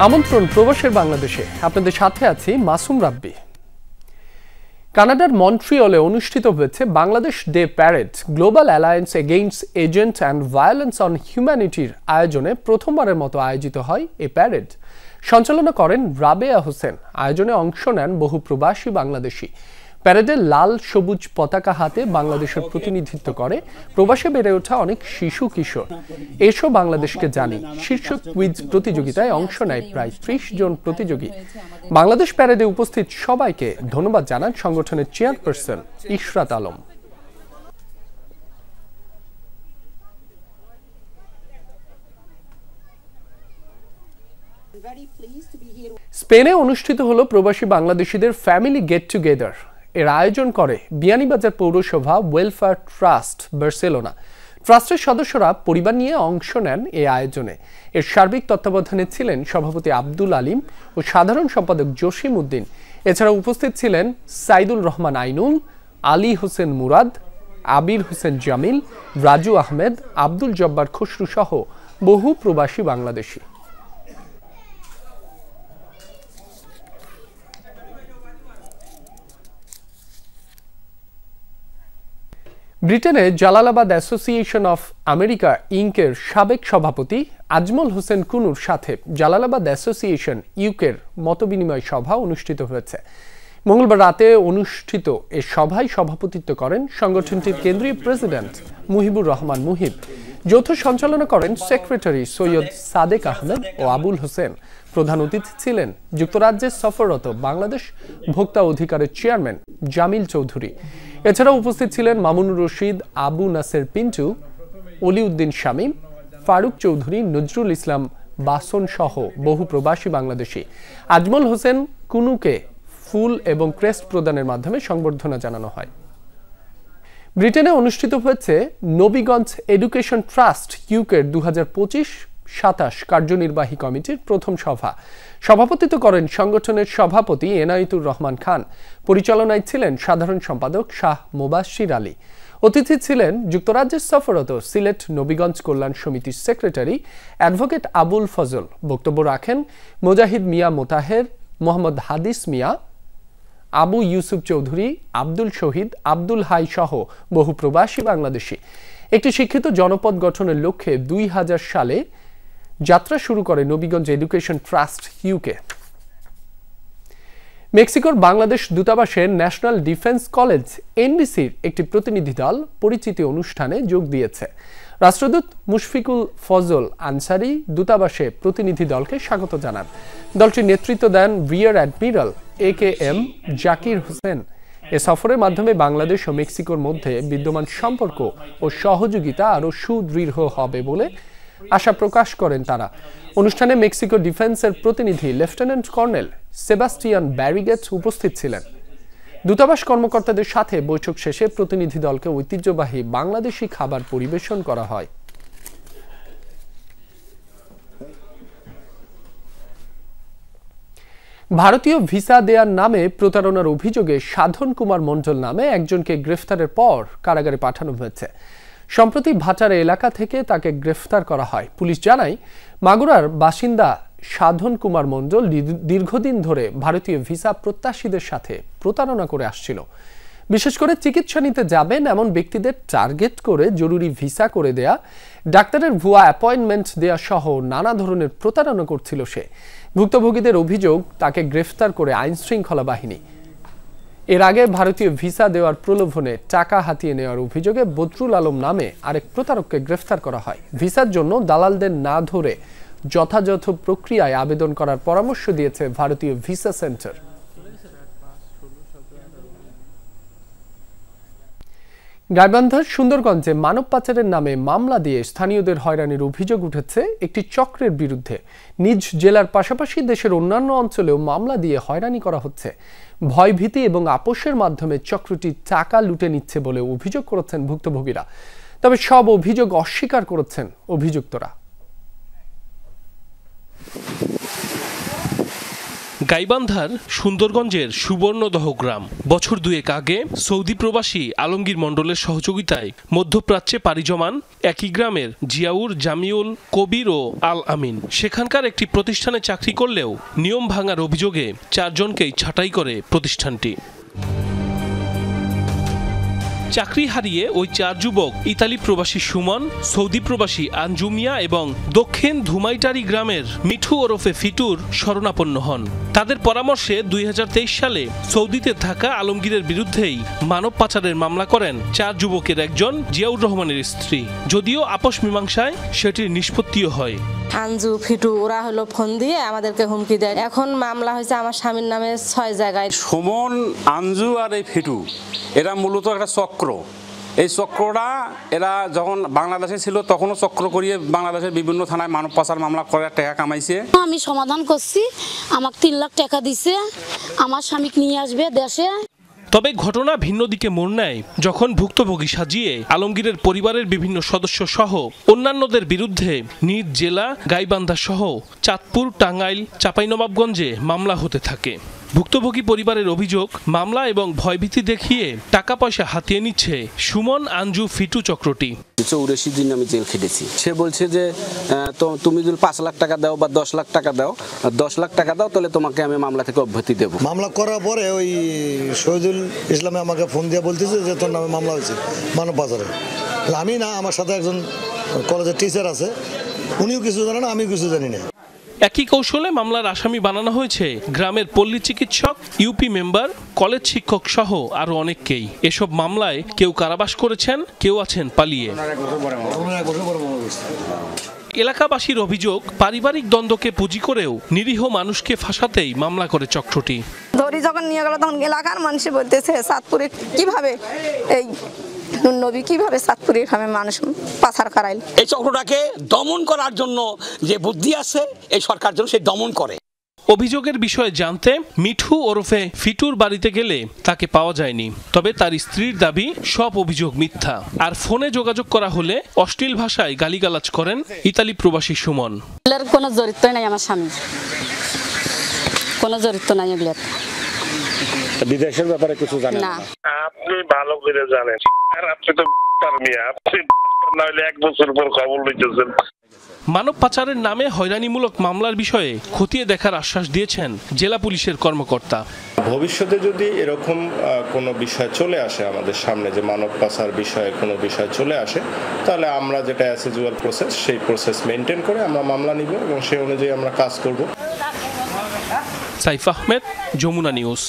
আমন্ত্রণ প্রবাসের বাংলাদেশে আপনাদের সাথে আছি মাসুম রাব্বি। কানাডার মন্ট্রিয়লে অনুষ্ঠিত হয়েছে Bangladesh day parade global alliance against agent and violence on হিউম্যানিটির আয়োজনে প্রথমবারের মতো আয়োজিত হয় এই প্যারেড। সঞ্চালনা করেন রাবেয়া হোসেন। আয়োজনে অংশ নেন বহু প্রবাসী বাংলাদেশি। প্যারেডে লাল সবুজ পতাকা হাতে বাংলাদেশের প্রতিনিধিত্ব করে প্রবাসে বেড়ে ওঠা অনেক শিশু কিশোর। এসো বাংলাদেশকে জানি শীর্ষক কুইজ প্রতিযোগিতায় অংশ নেয় প্রায় ৩০ জন প্রতিযোগী। বাংলাদেশ প্যারেডে উপস্থিত সবাইকে ধন্যবাদ জানান সংগঠনের চেয়ারপারসন ইশরাত আলম। স্পেনে অনুষ্ঠিত হলো প্রবাসী বাংলাদেশিদের ফ্যামিলি গেট টুগেদার। এর আয়োজন করে বিয়ানীবাজার পৌরসভা ওয়েলফেয়ার ট্রাস্ট বার্সেলোনা। ট্রাস্টের সদস্যরা পরিবার নিয়ে অংশ নেন এই আয়োজনে। এর সার্বিক তত্ত্বাবধানে ছিলেন সভাপতি আব্দুল আলিম ও সাধারণ সম্পাদক জসিম উদ্দিন। এছাড়া উপস্থিত ছিলেন সাইদুল রহমান আইনুল, আলী হোসেন মুরাদ, আবির হোসেন জামিল, রাজু আহমেদ, আব্দুল জব্বার খসরু সহ বহু প্রবাসী বাংলাদেশি। ব্রিটেনে জালালাবাদ অ্যাসোসিয়েশন অফ আমেরিকা ইঙ্কের সাবেক সভাপতি আজমল হোসেন কুনুর সাথে জালালাবাদ অ্যাসোসিয়েশন ইউকের মতবিনিময় সভা অনুষ্ঠিত হয়েছে। মঙ্গলবার রাতে অনুষ্ঠিত এ সভায় সভাপতিত্ব করেন সংগঠনটির কেন্দ্রীয় প্রেসিডেন্ট মুহিবুর রহমান মুহিব। যৌথ সঞ্চালনা করেন সেক্রেটারি সৈয়দ সাদেক আহমেদ ও আবুল হোসেন। প্রধান অতিথি ছিলেন যুক্তরাজ্যে সফররত বাংলাদেশ ভোক্তা অধিকারের চেয়ারম্যান জামিল চৌধুরী। এছাড়াও উপস্থিত ছিলেন মামুনুর রশিদ, আবু নাসের পিন্টু, অলিউদ্দিন শামীম, ফারুক চৌধুরী, নজরুল ইসলাম বাসন সহ বহু প্রবাসী বাংলাদেশি। আজমল হোসেন কুনুকে ফুল এবং ক্রেস্ট প্রদানের মাধ্যমে সংবর্ধনা জানানো হয়। ব্রিটেনে অনুষ্ঠিত হয়েছে নবীগঞ্জ এডুকেশন ট্রাস্ট ইউকের 2025-27 কার্যনির্বাহী কমিটির প্রথম সভা। সভাপতিত্ব করেন সংগঠনের সভাপতি এনায়েতুর রহমান খান। পরিচালনায় ছিলেন সাধারণ সম্পাদক শাহ মোবাশ্বির আলী। অতিথি ছিলেন যুক্তরাজ্যের সফররত সিলেট নবীগঞ্জ কল্যাণ সমিতির সেক্রেটারি অ্যাডভোকেট আবুল ফজল। বক্তব্য রাখেন মুজাহিদ মিয়া মোতাহের, মোহাম্মদ হাদিস মিয়া, আবু ইউসুফ চৌধুরী, আব্দুল শহীদ, আব্দুল হাই সহ বহু প্রবাসী বাংলাদেশি। একটি শিক্ষিত জনপদ গঠনের লক্ষ্যে 2000 সালে যাত্রা শুরু করে নবীগঞ্জ এডুকেশন ট্রাস্ট ইউকে। মেক্সিকোর বাংলাদেশ দূতাবাসের ন্যাশনাল ডিফেন্স কলেজ এনডিসির একটি প্রতিনিধি দল পরিচিতি অনুষ্ঠানে যোগ দিয়েছে। রাষ্ট্রদূত মুশফিকুল ফজল আনসারি দূতাবাসে প্রতিনিধি দলকে স্বাগত জানান। দলটির নেতৃত্ব দেন rear admiral AKM Zakir Hossain. এ সফরের মাধ্যমে বাংলাদেশ ও মেক্সিকোর মধ্যে বিদ্যমান সম্পর্ক ও সহযোগিতা আরও সুদৃঢ় হবে বলে আশা প্রকাশ করেন তারা। অনুষ্ঠানে মেক্সিকো ডিফেন্সের প্রতিনিধি লেফটেন্যান্ট কর্নেল সেবাস্টিয়ান ব্যারিগেট উপস্থিত ছিলেন। দূতাবাস কর্মকর্তাদের সাথে বৈঠক শেষে প্রতিনিধি দলকে ঐতিহ্যবাহী বাংলাদেশি খাবার পরিবেশন করা হয়। ভারতীয় ভিসা দেওয়ার নামে প্রতারণার অভিযোগে সাধন কুমার মণ্ডল নামে একজনকে গ্রেফতারের পর কারাগারে পাঠানো হয়েছে। সম্প্রতি ভাটার এলাকা থেকে তাকে গ্রেফতার করা হয়। পুলিশ জানায় মাগুরার বাসিন্দা সাধন কুমার মণ্ডল দীর্ঘদিন ধরে ভারতীয় ভিসা প্রত্যাশীদের সাথে প্রতারণা করে আসছিল। বিশেষ করে চিকিৎসা নিতে যাবেন এমন ব্যক্তিদের টার্গেট করে জরুরি ভিসা করে দেয়া, ডাক্তারের ভুয়া অ্যাপয়েন্টমেন্ট দেয়া সহ নানা ধরনের প্রতারণা করছিল সে। ভুক্তভোগীদের অভিযোগ তাকে গ্রেফতার করে আইন শৃঙ্খলা বাহিনী। এর আগে ভারতীয় ভিসা দেওয়ার প্রলোভনে টাকা হাতিয়ে নেওয়ার অভিযোগে বদরুল আলম নামে আরেক প্রতারককে গ্রেফতার করা হয়। ভিসার জন্য দালালদের না ধরে যথাযথ প্রক্রিয়ায় আবেদন করার পরামর্শ দিয়েছে ভারতীয় ভিসা সেন্টার। গাইবান্ধার সুন্দরগঞ্জে মানব পাচারের নামে মামলা দিয়ে স্থানীয়দের হয়রানির অভিযোগ উঠেছে একটি চক্রের বিরুদ্ধে। নিজ জেলার পাশাপাশি দেশের অন্যান্য অঞ্চলেও মামলা দিয়ে হয়রানি করা হচ্ছে। ভয়ভীতি এবং আপোষের মাধ্যমে চক্রটি টাকা লুটে নিচ্ছে বলে অভিযোগ করেছেন ভুক্তভোগীরা। তবে সব অভিযোগ অস্বীকার করেছেন অভিযুক্তরা। গাইবান্ধার সুন্দরগঞ্জের সুবর্ণদহ গ্রাম বছর দুয়েক আগে সৌদি প্রবাসী আলমগীর মণ্ডলের সহযোগিতায় মধ্যপ্রাচ্যে পাড়ি জমান একই গ্রামের জিয়াউর, জামিউল, কবির ও আল আমিন সেখানকার একটি প্রতিষ্ঠানে চাকরি করলেও নিয়ম ভাঙার অভিযোগে 4 জনকেই ছাঁটাই করে প্রতিষ্ঠানটি। চাকরি হারিয়ে ওই 4 যুবক ইতালি প্রবাসী সুমন, সৌদি প্রবাসী আঞ্জুমিয়া এবং দক্ষিণ ধুমাইটারি গ্রামের মিঠু ওরফে ফিটুর শরণাপন্ন হন। তাদের পরামর্শে 2023 সালে সৌদিতে থাকা আলমগীরের বিরুদ্ধেই মানব পাচারের মামলা করেন 4 যুবকের একজন জিয়াউর রহমানের স্ত্রী। যদিও আপোষ মীমাংসায় সেটির নিষ্পত্তিও হয়। আঞ্জু, ফিটু ওরা হলো ফোন দিয়ে আমাদেরকে হুমকি দেয়। এখন মামলা হয়েছে আমার স্বামীর নামে 6 জায়গায়। সুমন, আঞ্জু আর এই ফিটু এরা মূলত একটা চক্র। এই চক্রটা এরা যখন বাংলাদেশে ছিল তখনও চক্র করিয়ে বাংলাদেশের বিভিন্ন থানায় মানব পাচার মামলা করে টাকা কামাইছে। আমি সমাধান করছি, আমাকে 3 লাখ টাকা দিছে, আমার স্বামীকে নিয়ে আসবে দেশে। তবে ঘটনা ভিন্ন দিকে মোড় নেয় যখন ভুক্তভোগী সাজিয়ে আলমগীরের পরিবারের বিভিন্ন সদস্য সহ অন্যান্যদের বিরুদ্ধে নিজ জেলা গাইবান্ধা সহ চাঁদপুর, টাঙ্গাইল, চাঁপাইনবাবগঞ্জে মামলা হতে থাকে। ভুক্তভোগী পরিবারের অভিযোগ, মামলা এবং ভয়ভীতি দেখিয়ে টাকা পয়সা হাতিয়ে নিচ্ছে সুমন, আঞ্জু, ফিটু চক্রটি। 84 দিন আমি জেল খেটেছি। সে বলছে যে তুমি যদি 5 লাখ টাকা দাও বা 10 লাখ টাকা দাও, 10 লাখ টাকা দাও তাহলে তোমাকে আমি মামলা থেকে অব্যাহতি দেবো। মামলা করার পরে ওই শহীদুল ইসলামে আমাকে ফোন দিয়ে বলতেছে যে তোর নামে মামলা হয়েছে মানব পাচারে। আমি না, আমার সাথে একজন কলেজের টিচার আছে, উনিও কিছু জানে না, আমিও কিছু জানি না। একই কৌশলে মামলার আসামি বানানো হয়েছে গ্রামের পল্লী চিকিৎসক, ইউপি মেম্বার, কলেজ শিক্ষক সহ আরো অনেককেই। এসব মামলায় কেউ কারাবাস করেছেন, কেউ আছেন পালিয়ে। এলাকাবাসীর অভিযোগ, পারিবারিক দ্বন্দ্বকে পুঁজি করেও নিরীহ মানুষকে ফাঁসাতেই মামলা করে চক্রটি। ধরি যখন নিয়ে গেল তখন এলাকার মানুষ বলতেছে চাঁদপুরে কিভাবে এই নবী কিভাবে চাঁদপুরে এভাবে মানুষ পাচার করাইল। এই চক্রটাকে দমন করার জন্য যে বুদ্ধি আছে এই সরকার জন্য সে দমন করে। অভিযোগের বিষয়ে জানতে মিঠু ওরফে ফিটুর বাড়িতে গেলে তাকে পাওয়া যায়নি। তবে তার স্ত্রীর দাবি সব অভিযোগ মিথ্যা। আর ফোনে যোগাযোগ করা হলে অশ্লীল ভাষায় গালিগালাজ করেন ইতালি প্রবাসী সুমন। কোনো জড়িত নাই, আমার স্বামীর কোনো জড়িত নাই এগুলো। বিদেশের ব্যাপারে কিছু জানেন না? আপনি ভালো করে জানেন, আর আপনি তো আপনি না হলে 1 বছর পর খবর লইতেছেন। মানব পাচারের নামে হয়রানিমূলক মামলার বিষয়ে খতিয়ে দেখার আশ্বাস দিয়েছেন জেলা পুলিশের কর্মকর্তা। ভবিষ্যতে যদি এরকম কোনো বিষয় চলে আসে আমাদের সামনে, যে মানব পাচার বিষয়ে কোনো বিষয় চলে আসে, তাহলে আমরা যেটা অ্যাসিজুয়াল প্রসেস, সেই প্রসেস মেনটেন করে আমরা মামলা নিব এবং সেই অনুযায়ী আমরা কাজ করব। সাইফ আহমেদ, যমুনা নিউজ।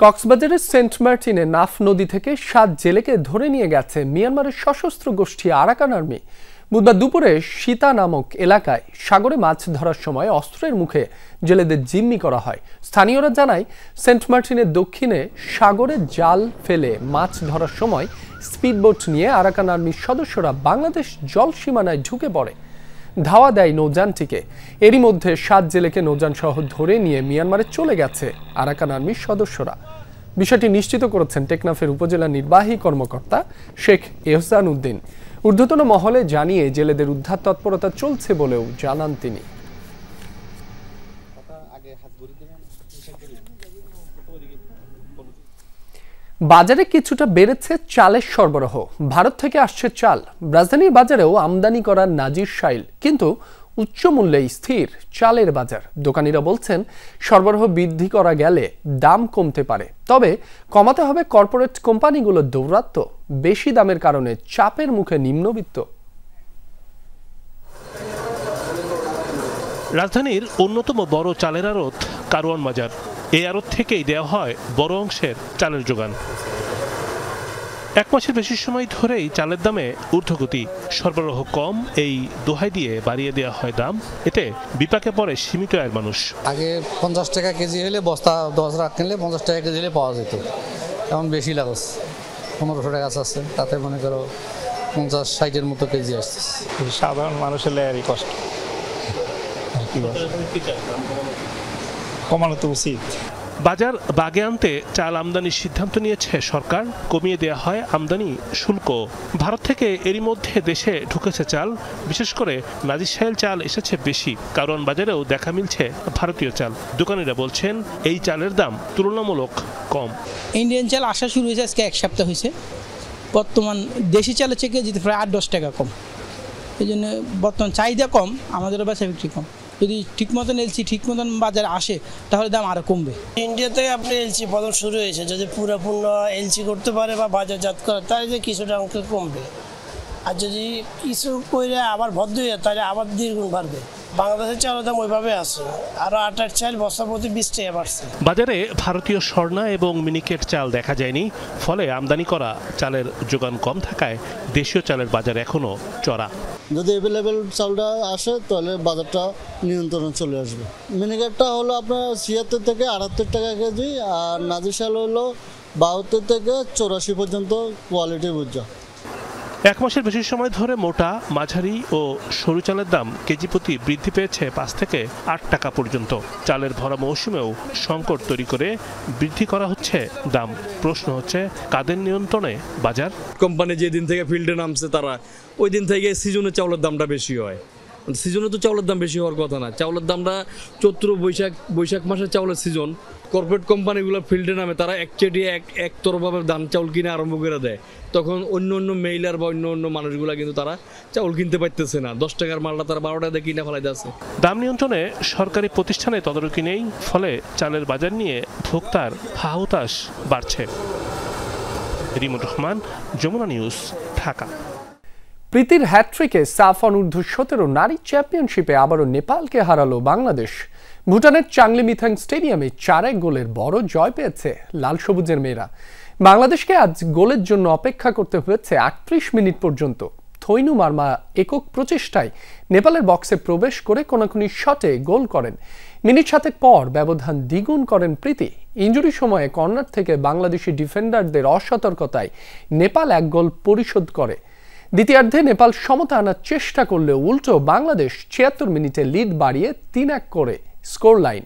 কক্সবাজারের সেন্ট মার্টিনে নাফ নদী থেকে 7 জেলেকে ধরে নিয়ে গেছে মিয়ানমারের সশস্ত্র গোষ্ঠী আরাকান আর্মি। বুধবার দুপুরে সীতা নামক এলাকায় সাগরে মাছ ধরার সময় অস্ত্রের মুখে জেলেদের জিম্মি করা হয়। স্থানীয়রা জানায়, সেন্ট মার্টিনের দক্ষিণে সাগরে জাল ফেলে মাছ ধরার সময় স্পিডবোট নিয়ে আরাকান আর্মির সদস্যরা বাংলাদেশ জল সীমানায় ঢুকে পড়ে। ধাওয়া দেয় নৌযানটিকে। এরই মধ্যে 7 জেলেকে নৌযান সহ ধরে নিয়ে মিয়ানমারে চলে গেছে আরাকান আর্মির সদস্যরা। বিষয়টি নিশ্চিত করেছেন টেকনাফের উপজেলা নির্বাহী কর্মকর্তা শেখ এহসান উদ্দিন। ঊর্ধ্বতন মহলে জানিয়ে জেলেদের উদ্ধার তৎপরতা চলছে বলেও জানান তিনি। বাজারে কিছুটা বেড়েছে চালের সরবরাহ। ভারত থেকে আসছে চাল। রাজধানীর বাজারেও আমদানি করা নাজির শাইল, কিন্তু উচ্চ মূল্যে স্থির চালের বাজার। দোকানিরা বলছেন, সরবরাহ বৃদ্ধি করা গেলে দাম কমতে পারে, তবে কমাতে হবে কর্পোরেট কোম্পানিগুলোর দৌরাত্ম্য। বেশি দামের কারণে চাপের মুখে নিম্নবিত্ত। রাজধানীর অন্যতম বড় চালের আড়ত কারওয়ান বাজার। এই আড়ত থেকেই দেওয়া হয় বড় অংশের চালের যোগান। 1 মাসের বেশি সময় ধরেই চালের দামে ঊর্ধ্বগতি। সরবরাহ কম, এই দোহাই দিয়ে বাড়িয়ে দেওয়া হয় দাম। এতে বিপাকে পড়ে সীমিত আয়ের মানুষ। আগে 50 টাকা কেজি হলে বস্তা 10 রাখ কিনলে 50 টাকা কেজি হলে পাওয়া যেত, এখন বেশি লাগছে, 1500 টাকা আছে, তাতে মনে করো 50-60-এর মতো কেজি আসছে। সাধারণ মানুষের লেয়ারই কষ্ট, কমানো তো উচিত। বাজার বাগে আনতে চাল আমদানির সিদ্ধান্ত নিয়েছে সরকার, কমিয়ে দেওয়া হয় আমদানি শুল্ক। ভারত থেকে এরই মধ্যে দেশে ঢুকেছে চাল, বিশেষ করে নাজিরশাইল চাল এসেছে বেশি, কারণ বাজারেও দেখা মিলছে ভারতীয় চাল। দোকানিরা বলছেন এই চালের দাম তুলনামূলক কম। ইন্ডিয়ান চাল আসা শুরু হয়েছে আজকে 1 সপ্তাহ হয়েছে। বর্তমান দেশি চালের থেকে যেতে প্রায় 8-10 টাকা কম। এই জন্য বর্তমান চাহিদা কম, আমাদেরও বেচা বিক্রি কম। যদি ঠিক মতন এলসি ঠিক মতন বাজারে আসে তাহলে দাম আরও কমবে। ইন্ডিয়াতে আপনি এলসি প্রথম শুরু হয়েছে, যদি পুরোপূর্ণ এলসি করতে পারে বা বাজারজাত করে তাহলে যে কিছুটা অঙ্ক কমবে, আর যদি কিছু করে আবার ভদ্র হয়ে তাহলে আবার দ্বিগুণ বাড়বে। বাংলাদেশের চালের দাম ওইভাবে আছে, আরও আটার চাল বস্তা প্রতি 20 টাকা বাড়ছে। বাজারে ভারতীয় স্বর্ণা এবং মিনিকেট চাল দেখা যায়নি, ফলে আমদানি করা চালের যোগান কম থাকায় দেশীয় চালের বাজার এখনো চড়া। যদি অ্যাভেলেবেল চালটা আসে তাহলে বাজারটা নিয়ন্ত্রণে চলে আসবে। মিনিকেটটা হলো আপনার 76 থেকে 78 টাকা কেজি, আর নাজিরশাইল হলো 72 থেকে 84 পর্যন্ত কোয়ালিটি বুঝা। 1 মাসের বেশি সময় ধরে মোটা, মাঝারি ও সরু চালের দাম কেজি প্রতি বৃদ্ধি পেয়েছে 5 থেকে 8 টাকা পর্যন্ত। চালের ভরা মৌসুমেও সংকট তৈরি করে বৃদ্ধি করা হচ্ছে দাম। প্রশ্ন হচ্ছে কাদের নিয়ন্ত্রণে বাজার? কোম্পানি যেদিন থেকে ফিল্ডে নামছে তারা ওই দিন থেকে সিজনে চাউলের দামটা বেশি হয়। সিজনে তো চাউলের দাম বেশি হওয়ার কথা না, চাউলের দামটা চৈত্র বৈশাখ মাসের চাউলের সিজন। কর্পোরেট কোম্পানিগুলো ফিল্ডে নামে তারা একচেটি একতরফাভাবে ধান চাউল কিনে আরম্ভ করে দেয়, তখন অন্য মেইলার বা অন্য মানুষগুলো কিন্তু তারা চাউল কিনতে পারতেছে না। 10 টাকার মালটা তারা 12 টাকা কিনে ফেলাইতে আছে। দাম নিয়ন্ত্রণে সরকারি প্রতিষ্ঠানে তদারকি নেই, ফলে চালের বাজার নিয়ে ভোক্তার হাহুতাশ বাড়ছে। রিমন রহমান, যমুনা নিউজ, ঢাকা। প্রীতির হ্যাট্রিকে সাফ অনূর্ধ্ব 17 নারী চ্যাম্পিয়নশিপে আবারও নেপালকে হারালো বাংলাদেশ। ভুটানের চাংলি মিথাং স্টেডিয়ামে 4-1 গোলের বড় জয় পেয়েছে লাল সবুজের মেয়েরা। বাংলাদেশকে আজ গোলের জন্য অপেক্ষা করতে হয়েছে 38 মিনিট পর্যন্ত। থৈনু মার্মা একক প্রচেষ্টায় নেপালের বক্সে প্রবেশ করে কোনাকুনি শটে গোল করেন। মিনিট 7 পর ব্যবধান দ্বিগুণ করেন প্রীতি। ইনজুরি সময়ে কর্নার থেকে বাংলাদেশি ডিফেন্ডারদের অসতর্কতায় নেপাল 1 গোল পরিশোধ করে। দ্বিতীয়ার্ধে নেপাল সমতা আনার চেষ্টা করলেও উল্টো বাংলাদেশ 76 মিনিটে লিড বাড়িয়ে 3-1 করে স্কোর লাইন।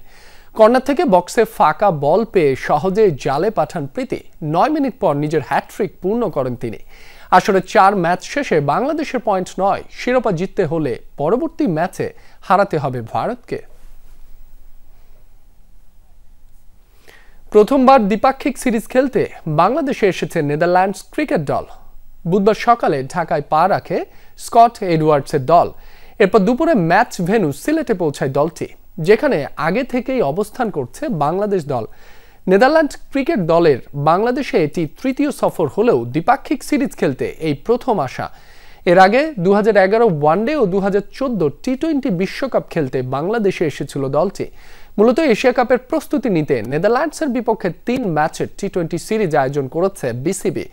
কর্নার থেকে বক্সে ফাঁকা বল পেয়ে সহজে জালে পাঠান প্রীতি। 9 মিনিট পর নিজের হ্যাট্রিক পূর্ণ করেন তিনি। আসলে 4 ম্যাচ শেষে বাংলাদেশের পয়েন্ট 9, শিরোপা জিততে হলে পরবর্তী ম্যাচে হারাতে হবে ভারতকে। প্রথমবার দ্বিপাক্ষিক সিরিজ খেলতে বাংলাদেশে এসেছে নেদারল্যান্ডস ক্রিকেট দল। বুধবার সকালে ঢাকায় পা রাখে স্কট এডওয়ার্ডসের দল। এরপর দুপুরে ম্যাচ ভেন্যু সিলেটে পৌঁছায় দলটি, যেখানে আগে থেকেই অবস্থান করছে বাংলাদেশ দল। নেদারল্যান্ড ক্রিকেট দলের বাংলাদেশে এটি তৃতীয় সফর হলেও দ্বিপাক্ষিক সিরিজ খেলতে এই প্রথম আসা। এর আগে 2011 ওয়ানডে ও 2014 টি-20 বিশ্বকাপ খেলতে বাংলাদেশে এসেছিল দলটি। মূলত এশিয়া কাপের প্রস্তুতি নিতে নেদারল্যান্ডসের বিপক্ষে 3 ম্যাচের টি-20 সিরিজ আয়োজন করেছে বিসিবি।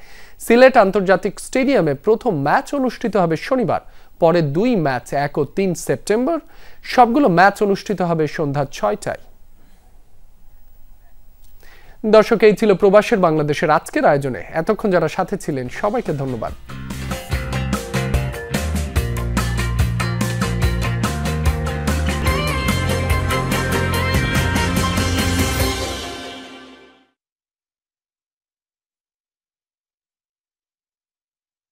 সিলেট আন্তর্জাতিক স্টেডিয়ামে প্রথম ম্যাচ অনুষ্ঠিত হবে শনিবার, পরে 2 ম্যাচ 1 ও 3 সেপ্টেম্বর। সবগুলো ম্যাচ অনুষ্ঠিত হবে সন্ধ্যা 6টায়। দর্শক, এই ছিল প্রবাসের বাংলাদেশের আজকের আয়োজনে। এতক্ষণ যারা সাথে ছিলেন সবাইকে ধন্যবাদ।